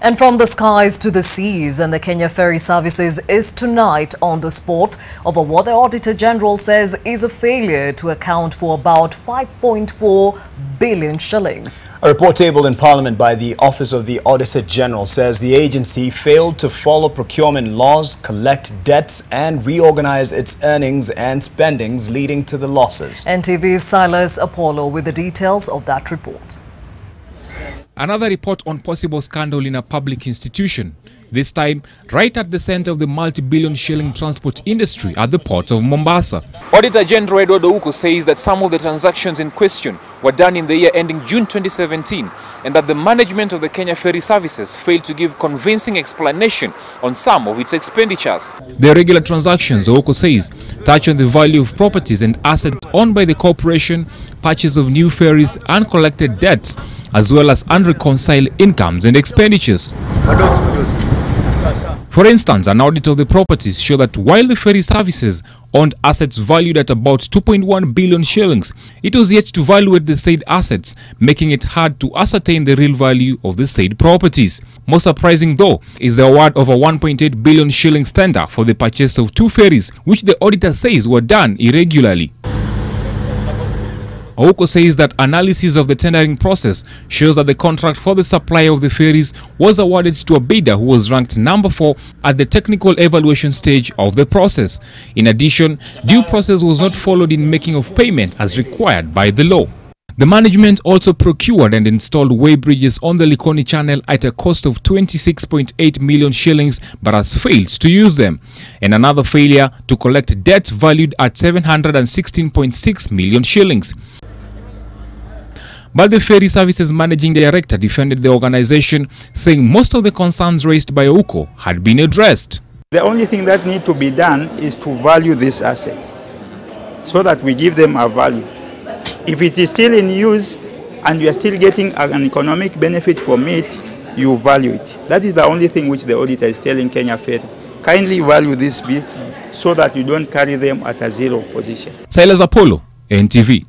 And from the skies to the seas, and the Kenya Ferry Services is tonight on the spot over what the auditor-general says is a failure to account for about 5.4 billion shillings. A report tabled in Parliament by the Office of the Auditor-General says the agency failed to follow procurement laws, collect debts and reorganize its earnings and spendings, leading to the losses. NTV's Silas Apollo with the details of that report. Another report on possible scandal in a public institution, this time right at the center of the multi-billion shilling transport industry at the port of Mombasa. Auditor-General Edward Ouko says that some of the transactions in question were done in the year ending June 2017 and that the management of the Kenya Ferry Services failed to give convincing explanation on some of its expenditures. The irregular transactions, Ouko says, touch on the value of properties and assets owned by the corporation, purchase of new ferries, uncollected debts, as well as unreconciled incomes and expenditures. For instance, an audit of the properties showed that while the ferry services owned assets valued at about 2.1 billion shillings, it was yet to evaluate the said assets, making it hard to ascertain the real value of the said properties. More surprising though is the award of a 1.8 billion shillings tender for the purchase of two ferries, which the auditor says were done irregularly. Ouko says that analysis of the tendering process shows that the contract for the supply of the ferries was awarded to a bidder who was ranked number 4 at the technical evaluation stage of the process. In addition, due process was not followed in making of payment as required by the law. The management also procured and installed way bridges on the Likoni Channel at a cost of 26.8 million shillings but has failed to use them. And another failure to collect debts valued at 716.6 million shillings. But the Ferry Services Managing Director defended the organization, saying most of the concerns raised by Ouko had been addressed. The only thing that needs to be done is to value these assets so that we give them a value. If it is still in use and you are still getting an economic benefit from it, you value it. That is the only thing which the auditor is telling Kenya Ferry. Kindly value this bill so that you don't carry them at a zero position. Silas Apollo, NTV.